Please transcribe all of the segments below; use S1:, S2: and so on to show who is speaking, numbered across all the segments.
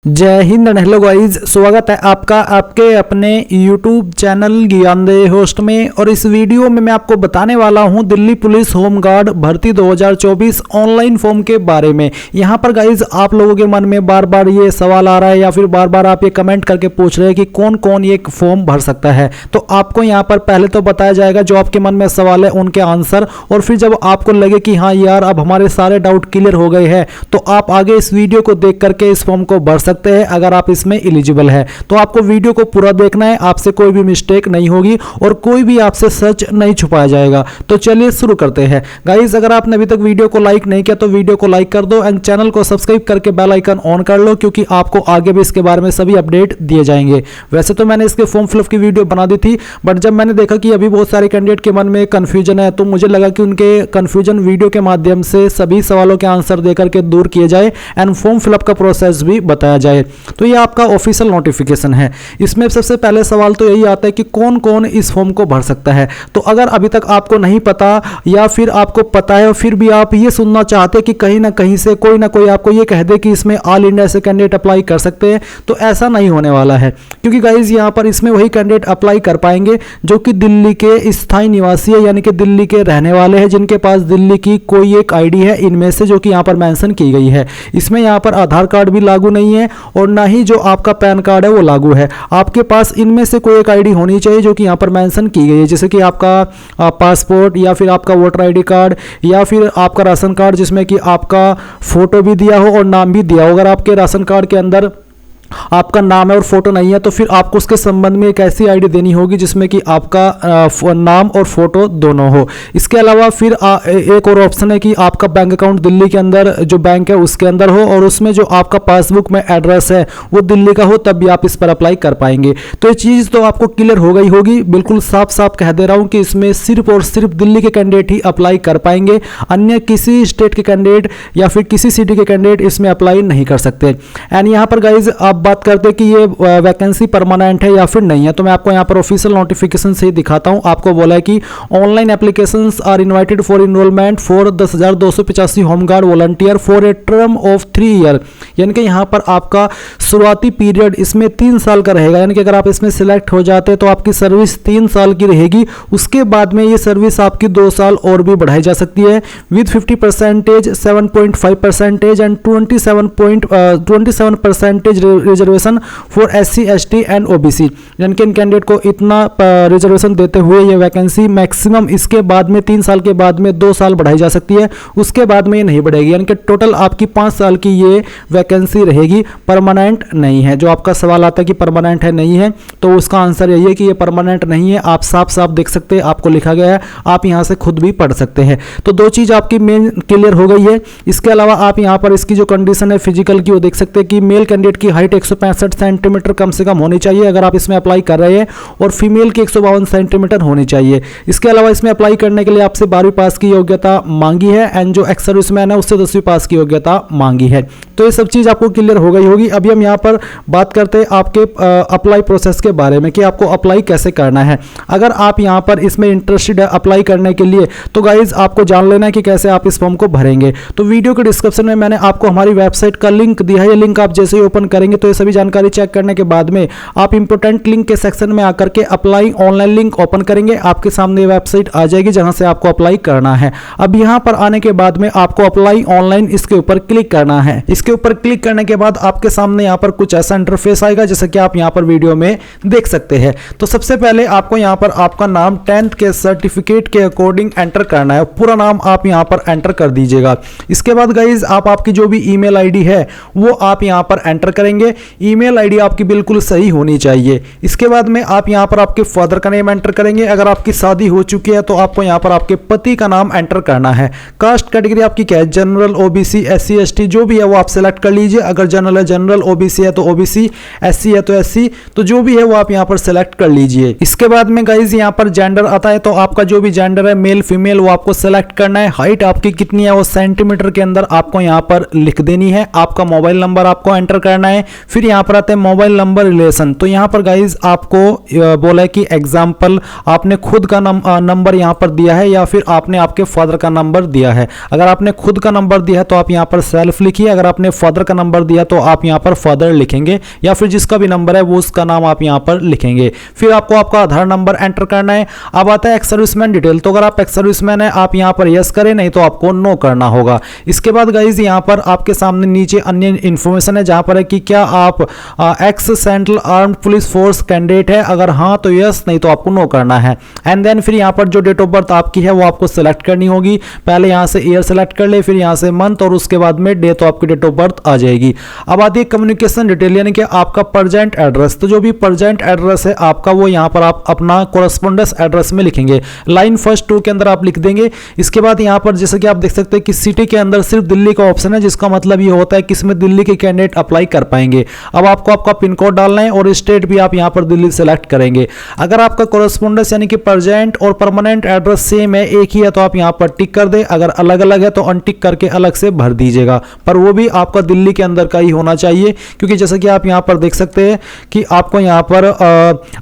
S1: जय Hind and hello guys, स्वागत है आपका आपके अपने YouTube चैनल ज्ञानदेह होस्ट में। और इस वीडियो में मैं आपको बताने वाला हूं दिल्ली पुलिस होमगार्ड भर्ती 2024 ऑनलाइन फॉर्म के बारे में। यहां पर गाइस आप लोगों के मन में बार बार ये सवाल आ रहा है या फिर बार बार आप ये कमेंट करके पूछ रहे हैं कि कौन कौन ये फॉर्म भर सकता है। तो आपको यहाँ पर पहले तो बताया जाएगा जो आपके मन में सवाल है उनके आंसर, और फिर जब आपको लगे कि हाँ यार अब हमारे सारे डाउट क्लियर हो गए हैं तो आप आगे इस वीडियो को देख करके इस फॉर्म को भर सकते हैं। अगर आप इसमें एलिजिबल है तो आपको वीडियो को पूरा देखना है, आपसे कोई भी मिस्टेक नहीं होगी और कोई भी आपसे सच नहीं छुपाया जाएगा। तो चलिए शुरू करते हैं गाइस। अगर आपने अभी तक वीडियो को लाइक नहीं किया तो वीडियो को लाइक कर दो एंड चैनल को सब्सक्राइब करके बेल आइकन ऑन कर लो, क्योंकि आपको आगे भी इसके बारे में सभी अपडेट दिए जाएंगे। वैसे तो मैंने इसके फॉर्म फिलअप की वीडियो बना दी थी, बट जब मैंने देखा कि अभी बहुत सारे कैंडिडेट के मन में कंफ्यूजन है तो मुझे लगा कि उनके कंफ्यूजन वीडियो के माध्यम से सभी सवालों के आंसर देकर के दूर किए जाए एंड फॉर्म फिलअप का प्रोसेस भी बताया जाए। तो ये आपका ऑफिशियल नोटिफिकेशन है। इसमें सबसे पहले सवाल तो यही आता है कि कौन कौन इस फॉर्म को भर सकता है। तो अगर अभी तक आपको नहीं पता या फिर आपको पता है और फिर भी आप ये सुनना चाहते हैं कि कहीं ना कहीं से कोई ना कोई आपको ये कह दे कि इसमें ऑल इंडिया से कैंडिडेट अप्लाई कर सकते हैं, तो ऐसा नहीं होने वाला है। क्योंकि गाइज यहाँ पर इसमें वही कैंडिडेट अप्लाई कर पाएंगे जो कि दिल्ली के स्थायी निवासी है, यानी कि दिल्ली के रहने वाले हैं जिनके पास दिल्ली की कोई एक आईडी है इनमें से, जो कि यहाँ पर मेंशन की गई है। इसमें यहाँ पर आधार कार्ड भी लागू नहीं है और ना ही जो आपका पैन कार्ड है वो लागू है। आपके पास इनमें से कोई एक आईडी होनी चाहिए जो कि यहाँ पर मेंशन की गई है, जैसे कि आपका पासपोर्ट या फिर आपका वोटर आईडी कार्ड या फिर आपका राशन कार्ड जिसमें कि आपका फोटो भी दिया हो और नाम भी दिया हो। अगर आपके राशन कार्ड के अंदर आपका नाम है और फोटो नहीं है तो फिर आपको उसके संबंध में एक ऐसी आईडी देनी होगी जिसमें कि आपका नाम और फोटो दोनों हो। इसके अलावा फिर एक और ऑप्शन है कि आपका बैंक अकाउंट दिल्ली के अंदर जो बैंक है उसके अंदर हो और उसमें जो आपका पासबुक में एड्रेस है वो दिल्ली का हो, तब भी आप इस पर अप्लाई कर पाएंगे। तो ये चीज़ तो आपको क्लियर हो गई होगी। बिल्कुल साफ साफ कह दे रहा हूँ कि इसमें सिर्फ और सिर्फ दिल्ली के कैंडिडेट ही अप्लाई कर पाएंगे, अन्य किसी स्टेट के कैंडिडेट या फिर किसी सिटी के कैंडिडेट इसमें अप्लाई नहीं कर सकते। एंड यहाँ पर गाइज बात करते हैं कि ये वैकेंसी परमानेंट है या फिर नहीं है, तो मैं आपको यहाँ पर ऑफिशियल नोटिफिकेशन से ही दिखाता हूँ। आपको बोला है कि online applications are invited for enrolment for 10,285 home guard volunteer for a term of 3 year. यानी कि यहाँ पर आपका शुरुआती पीरियड इसमें 3 साल का रहेगा, यानी कि अगर आप इसमें सिलेक्ट हो जाते हैं तो आपकी सर्विस 3 साल की रहेगी। उसके बाद में ये सर्विस आपकी 2 साल और भी बढ़ाई जा सकती है with 50%, 7.5% and 27% reservation for SC, ST and OBC। यानी कि इन कैंडिडेट को इतना रिजर्वेशन देते हुए ये वैकेंसी मैक्सिमम इसके बाद में 3 साल के बाद में 2 साल बढ़ाई जा सकती है, उसके बाद में ये नहीं बढ़ेगी। यानी कि टोटल आपकी 5 साल की ये वैकेंसी रहेगी, परमानेंट नहीं है। जो आपका सवाल आता है कि परमानेंट है नहीं है, तो उसका आंसर यही है कि ये परमानेंट नहीं है। आप साफ साफ देख सकते हैं, आपको लिखा गया है, आप यहाँ से खुद भी पढ़ सकते हैं। तो 2 चीज़ आपकी मेन क्लियर हो गई है। इसके अलावा आप यहाँ पर इसकी जो कंडीशन है फिजिकल की वो देख सकते हैं कि मेल कैंडिडेट की हाइट 165 सेंटीमीटर कम से कम होनी चाहिए अगर आप इसमें अप्लाई कर रहे हैं, और फीमेल की 152 सेंटीमीटर होनी चाहिए। इसके अलावा इसमें अप्लाई करने के लिए आपसे 12वीं पास की योग्यता मांगी है एंड जो एक्स सर्विसमैन है उससे 10वीं पास की योग्यता मांगी है। तो ये सब चीज़ आपको क्लियर हो गई होगी। अभी हम यहाँ पर बात करते हैं आपके अप्लाई प्रोसेस के बारे में कि आपको अप्लाई कैसे करना है। अगर आप यहाँ पर इसमें इंटरेस्टेड है अप्लाई करने के लिए तो गाइज आपको जान लेना है कि कैसे आप इस फॉर्म को भरेंगे। तो वीडियो के डिस्क्रिप्शन में मैंने आपको हमारी वेबसाइट का लिंक दिया है। ये लिंक आप जैसे ही ओपन करेंगे तो ये सभी जानकारी चेक करने के बाद में आप इंपोर्टेंट लिंक के सेक्शन में आकर के अप्लाई ऑनलाइन लिंक ओपन करेंगे, आपके सामने वेबसाइट आ जाएगी जहां से आपको अप्लाई करना है। अब यहां पर आने के बाद में आपको अप्लाई ऑनलाइन इसके ऊपर क्लिक करना है। इसके ऊपर क्लिक करने के बाद आपके सामने यहां पर कुछ ऐसा इंटरफेस आएगा जैसे कि आप यहां पर वीडियो में देख सकते हैं। तो सबसे पहले आपको यहां पर आपका नाम 10th के सर्टिफिकेट के अकॉर्डिंग एंटर करना है। पूरा नाम आप यहां पर एंटर कर दीजिएगा। इसके बाद गाइज आप आपकी जो भी ईमेल आईडी है वो आप यहां पर एंटर करेंगे। ईमेल आईडी आपकी बिल्कुल सही होनी चाहिए। इसके बाद में आप यहां पर आपके फादर का नेम एंटर करेंगे। अगर आपकी शादी हो चुकी है तो आपको यहां पर आपके पति का नाम एंटर करना है। कास्ट कैटेगरी आपकी क्या है, जनरल, OBC, SC, ST जो भी है वो आप सेलेक्ट कर लीजिए। अगर जनरल है जनरल, OBC है तो OBC, SC है तो SC, तो जो भी है वो आप यहां पर सेलेक्ट कर लीजिए। इसके बाद में गाइज यहां पर जेंडर आता है, तो आपका जो भी जेंडर है मेल फीमेल वो आपको सेलेक्ट करना है। हाइट आपकी कितनी है वो सेंटीमीटर के अंदर आपको यहां पर लिख देनी है। आपका मोबाइल नंबर आपको एंटर करना है। फिर यहाँ पर आते हैं मोबाइल नंबर रिलेशन। तो यहाँ पर गाइज आपको बोला है कि एग्जाम्पल आपने खुद का नंबर यहाँ पर दिया है या फिर आपने आपके फादर का नंबर दिया है। अगर आपने खुद का नंबर दिया है तो आप यहाँ पर सेल्फ लिखिए, अगर आपने फादर का नंबर दिया तो आप यहाँ पर फादर लिखेंगे, या फिर जिसका भी नंबर है वो उसका नाम आप यहाँ पर लिखेंगे। फिर आपको आपका आधार नंबर एंटर करना है। अब आता है एक्स सर्विसमैन डिटेल। तो अगर आप एक्स सर्विसमैन है आप यहाँ पर यस करें, नहीं तो आपको नो करना होगा। इसके बाद गाइज यहाँ पर आपके सामने नीचे अन्य इंफॉर्मेशन है जहां पर है कि क्या आप x central armed police force candidate है, अगर हाँ तो यस, नहीं तो आपको नो करना है। एंड देन फिर यहाँ पर जो डेट ऑफ बर्थ आपकी है वो आपको सेलेक्ट करनी होगी। पहले यहाँ से ईयर सेलेक्ट कर ले, फिर यहाँ से मंथ, और उसके बाद में डे, तो आपकी डेट ऑफ बर्थ आ जाएगी। अब आती है कम्युनिकेशन डिटेल, यानी कि आपका प्रेजेंट एड्रेस। तो जो भी प्रेजेंट एड्रेस है आपका वो यहाँ पर आप अपना कोरेस्पोंडेंस एड्रेस में लिखेंगे। लाइन फर्स्ट 2 के अंदर आप लिख देंगे। इसके बाद यहाँ पर जैसे कि आप देख सकते हैं कि सिटी के अंदर सिर्फ दिल्ली का ऑप्शन है, जिसका मतलब ये होता है कि इसमें दिल्ली के कैंडिडेट अप्लाई कर पाएंगे। अब आपको आपका पिन कोड डालना है और स्टेट भी आप यहाँ पर दिल्ली सेलेक्ट करेंगे। अगर आपका कोरेस्पोंडेंस यानी कि प्रेजेंट और परमानेंट एड्रेस सेम है, एक ही है, तो आप यहाँ पर टिक कर दे। अगर अलग अलग है तो अनटिक करके अलग से भर दीजिएगा, पर वो भी आपका दिल्ली के अंदर का ही होना चाहिए, क्योंकि जैसे कि आप यहाँ पर देख सकते हैं कि आपको यहाँ पर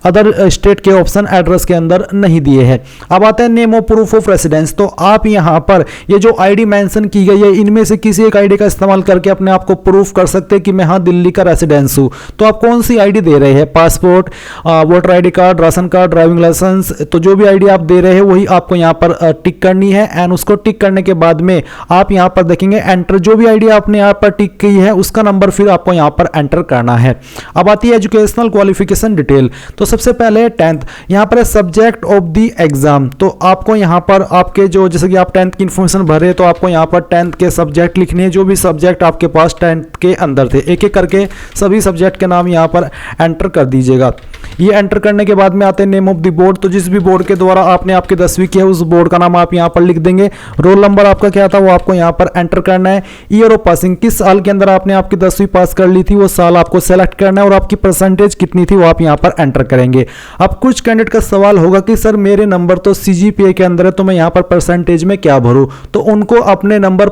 S1: अदर स्टेट के ऑप्शन एड्रेस के अंदर नहीं दिए हैं। अब आता है name of proof of residence. तो आप यहाँ पर ये जो आईडी मेंशन की गई है इनमें से किसी एक आईडी का इस्तेमाल करके अपने आप को प्रूफ कर सकते हैं कि मैं हाँ दिल्ली का रेसिडेंस हूँ। तो आप कौन सी आईडी दे रहे हैं, passport, voter ID card, ration card, driving licence, तो जो भी आईडी आप दे रहे हैं वही आपको यहाँ पर टिक करनी है। एंड उसको टिक करने के बाद में आप यहाँ पर देखेंगे एंटर, जो भी आईडी आपने यहाँ पर टिक की है उसका नंबर फिर आपको यहाँ पर एंटर करना है। अब आती है एजुकेशनल क्वालिफिकेशन डिटेल। तो सबसे पहले 10th, यहाँ पर है सब्जेक्ट ऑफ द एग्जाम। तो आपको यहाँ पर आपके जो जैसे कि आप 10th की इंफॉर्मेशन भरे तो आपको यहाँ पर 10th के सब्जेक्ट लिखने हैं, जो भी सब्जेक्ट आपके पास 10th के अंदर थे। एक एक करके सभी सब्जेक्ट के नाम यहाँ पर एंटर कर दीजिएगा। ये एंटर करने के बाद में आते हैं नेम ऑफ द बोर्ड। तो जिस भी बोर्ड के द्वारा आपने आपके 10वीं की है उस बोर्ड का नाम आप यहाँ पर लिख देंगे। रोल नंबर आपका क्या था वो आपको यहाँ पर एंटर करना है। ईयर ऑफ पासिंग, किस साल के अंदर आपने आपकी 10वीं पास कर ली थी वो साल आपको सेलेक्ट करना है, और आपकी परसेंटेज कितनी थी वो आप यहाँ पर एंटर करेंगे। अब कुछ कैंडिडेट का सवाल होगा कि सर मेरे नंबर तो CGPA के अंदर है तो मैं यहाँ पर परसेंटेज में क्या भरूँ, तो उनको अपने नंबर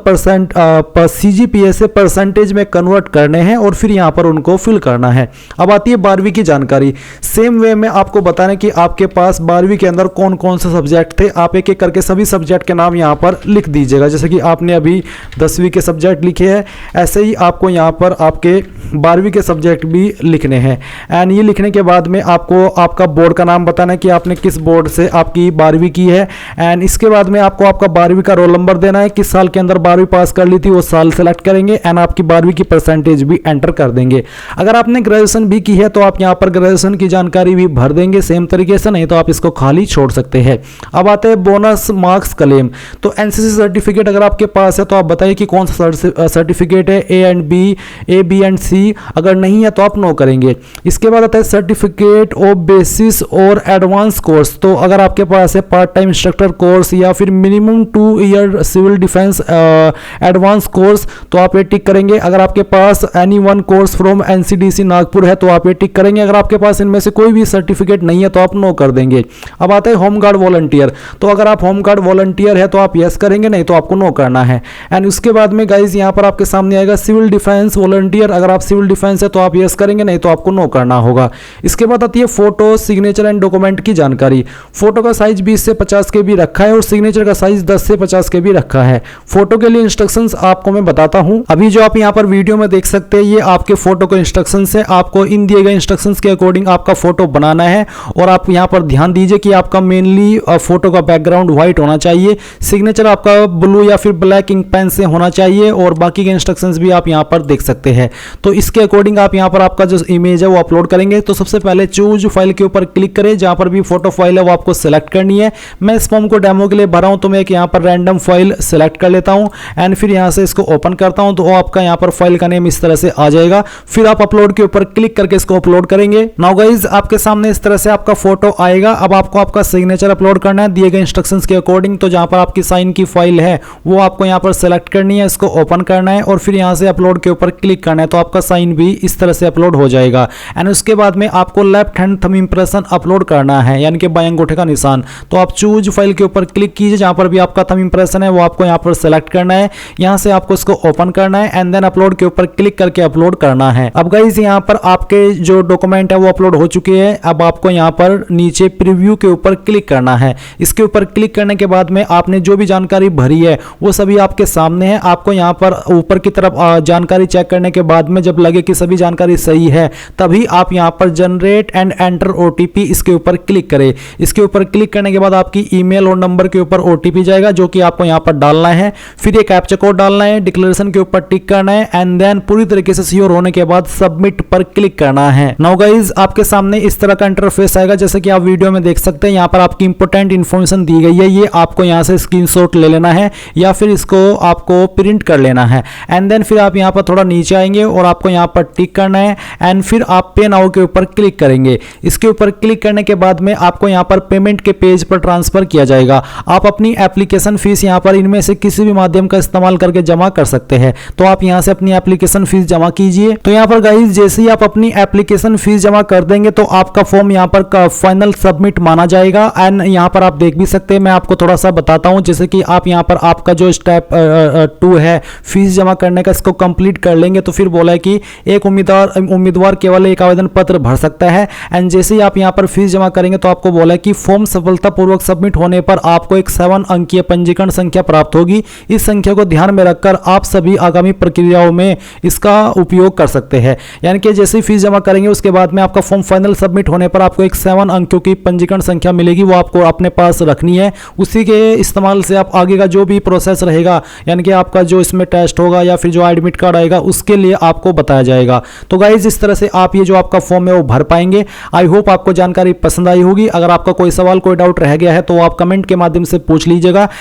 S1: CGPA से परसेंटेज में कन्वर्ट करने हैं और फिर यहाँ पर उनको फिल करना है। अब आती है 12वीं की जानकारी। सेम वे में आपको बताना कि आपके पास 12वीं के अंदर कौन कौन से सब्जेक्ट थे। आप एक एक करके सभी सब्जेक्ट के नाम यहाँ पर लिख दीजिएगा। जैसे कि आपने अभी 10वीं के सब्जेक्ट लिखे हैं, ऐसे ही आपको यहाँ पर आपके 12वीं के सब्जेक्ट भी लिखने हैं। एंड ये लिखने के बाद में आपको आपका बोर्ड का नाम बताना है कि आपने किस बोर्ड से आपकी 12वीं की है। एंड इसके बाद में आपको आपका 12वीं का रोल नंबर देना है, किस साल के अंदर 12वीं पास कर ली थी वो साल सेलेक्ट करेंगे। एंड आपकी 12वीं की परसेंटेज भी एंटर कर देंगे। अगर आपने ग्रेजुएशन भी की है तो आप यहाँ पर ग्रेजुएशन की जानकारी भी भर देंगे सेम तरीके से, नहीं तो आप इसको खाली छोड़ सकते हैं। अब आते हैं बोनस मार्क्स क्लेम। तो NCC सर्टिफिकेट अगर आपके पास है तो आप बताइए कि कौन सा सर्टिफिकेट है, A, B एंड C। अगर नहीं है तो आप नो करेंगे। इसके बाद आता है सर्टिफिकेट ऑफ बेसिस और एडवांस कोर्स। तो अगर आपके पास है पार्ट टाइम इंस्ट्रक्टर कोर्स या फिर minimum 2 year civil defence advance course तो आप ये टिक करेंगे। अगर आपके पास any one course from NCDC Nagpur है तो आप ये टिक करेंगे। अगर आपके पास इनमें से कोई भी सर्टिफिकेट नहीं है तो आप नो कर देंगे। अब आता है होम गार्ड वॉलंटियर। तो अगर आप होम गार्ड वॉलंटियर है तो आप यस करेंगे, नहीं तो आपको नो करना है। एंड उसके बाद में गाइज यहाँ पर आपके सामने आएगा सिविल डिफेंस वॉलंटियर। अगर आप सिविल डिफेंस है तो आप यस करेंगे, नहीं तो आपको नो करना होगा। इसके बाद आती है फोटो, सिग्नेचर एंड डॉक्यूमेंट की जानकारी। फोटो का साइज 20 से 50 के भी रखा है और सिग्नेचर का साइज 10 से 50 के भी रखा है। फोटो के लिए इंस्ट्रक्शंस आपको मैं बताता हूं। अभी जो आप यहाँ पर वीडियो में देख सकते हैं ये आपके फोटो के इंस्ट्रक्शंस है। आपको इन दिए गए इंस्ट्रक्शंस के अकॉर्डिंग आपका फोटो बनाना है। और आप यहाँ पर ध्यान दीजिए कि आपका मेनली फोटो का बैकग्राउंड व्हाइट होना चाहिए, सिग्नेचर आपका ब्लू या फिर ब्लैक इंक पेन से होना चाहिए, और बाकी के इंस्ट्रक्शंस भी आप यहाँ पर देख सकते हैं। तो इसके अकॉर्डिंग आप यहाँ पर आपका जो इमेज है वो अपलोड करेंगे। तो सबसे पहले चूज फाइल के ऊपर क्लिक करें, जहां पर भी फोटो फाइल है वो आपको सेलेक्ट करनी है। मैं इस फॉर्म को डेमो के लिए भरा हूं तो मैं एक यहाँ पर रैंडम फाइल सेलेक्ट कर लेता हूं एंड फिर यहाँ से इसको ओपन करता हूं। तो आपका यहाँ पर फाइल का नेम इस तरह से आ जाएगा। फिर आप अपलोड के ऊपर क्लिक करके इसको अपलोड करेंगे। नाउ गाइज आपके सामने इस तरह से आपका फोटो आएगा। अब आपको आपका सिग्नेचर अपलोड करना है दिए गए इंस्ट्रक्शंस के अकॉर्डिंग। तो जहां पर आपकी साइन की फाइल है वो आपको यहाँ पर सेलेक्ट करनी है, इसको ओपन करना है और फिर यहाँ से अपलोड के ऊपर क्लिक करना है। तो आपका साइन भी इस तरह से अपलोड हो जाएगा। एंड उसके बाद में आपको left hand thumb impression upload करना है, यानी कि बाएं अंगूठे का निशान। तो आप चूज फाइल के ऊपर क्लिक कीजिए, जहां पर भी आपका थंब इंप्रेशन है वो आपको यहां पर सेलेक्ट करना है। यहां से आपको इसको ओपन करना है एंड देन अपलोड के ऊपर क्लिक करके अपलोड करना है। अब गाइस यहां पर आपके जो डॉक्यूमेंट है वो अपलोड हो चुके हैं। अब आपको यहां पर नीचे प्रीव्यू के ऊपर क्लिक करना है। इसके ऊपर क्लिक करने के बाद में आपने जो भी जानकारी भरी है वो सभी आपके सामने है। आपको यहां पर ऊपर की तरफ जानकारी चेक करने के बाद में जब लगे कि सभी जानकारी सही है तभी आप यहां पर जनरेट एंड एंटर ओटीपी इसके ऊपर क्लिक करें। इसके ऊपर क्लिक करने के बाद आपकी ईमेल और नंबर के ऊपर ओटीपी जाएगा जो कि आपको यहां पर डालना है। फिर एक कैप्चा कोड डालना है, डिक्लेरेशन के ऊपर टिक करना है एंड देन पूरी तरीके से सिक्योर होने के बाद सबमिट पर क्लिक करना है। नाउ गाइस आपके सामने इस तरह का इंटरफेस आएगा जैसे कि आप वीडियो में देख सकते हैं। यहां पर आपकी इंपॉर्टेंट इंफॉर्मेशन दी गई है, ये आपको यहां से स्क्रीनशॉट ले लेना है या फिर इसको आपको प्रिंट कर लेना है। एंड देन फिर आप यहां पर थोड़ा नीचे आएंगे और आपको यहां पर टिक करना है एंड फिर आप पे नाउ के ऊपर क्लिक करेंगे। इसके ऊपर क्लिक करने के बाद में आपको यहां पर पेमेंट के पेज पर ट्रांसफर किया जाएगा। आप अपनी एप्लीकेशन फीस यहां पर इनमें से किसी भी माध्यम का इस्तेमाल करके जमा कर सकते हैं। तो आप यहां से अपनी एप्लीकेशन फीस जमा कीजिए। तो यहां पर गाइस जैसे ही आप अपनी एप्लीकेशन फीस जमा कर देंगे तो आपका फॉर्म यहां पर फाइनल सबमिट माना जाएगा। एंड यहां पर आप देख भी सकते हैं, मैं आपको थोड़ा सा बताता हूं। जैसे कि आप यहां पर आपका जो स्टेप 2 है फीस जमा करने का, इसको कंप्लीट कर लेंगे तो फिर बोला है कि एक उम्मीदवार केवल एक आवेदन पत्र भर सकता है। एंड जैसे ही आप यहां पर फीस जमा करेंगे तो आपको बोला है कि फॉर्म सफलतापूर्वक सबमिट होने पर आपको एक 7 अंकीय पंजीकरण संख्या प्राप्त होगी। इस संख्या को ध्यान में रखकर आप सभी आगामी प्रक्रियाओं में इसका उपयोग कर सकते हैं। यानी कि जैसे ही फीस जमा करेंगे उसके बाद में आपका फॉर्म फाइनल सबमिट होने पर आपको एक 7 अंकों की पंजीकरण संख्या मिलेगी, वो आपको अपने पास रखनी है। उसी के इस्तेमाल से आप आगे का जो भी प्रोसेस रहेगा, यानी कि आपका जो इसमें टेस्ट होगा या फिर जो एडमिट कार्ड आएगा उसके लिए आपको बताया जाएगा। तो गाइज इस तरह से आप ये जो आपका फॉर्म है वो भर पाएंगे। आई होप आपको जानकारी पसंद आई होगी। अगर आपका कोई सवाल कोई डाउट रह गया है तो आप कमेंट के माध्यम से पूछ लीजिएगा।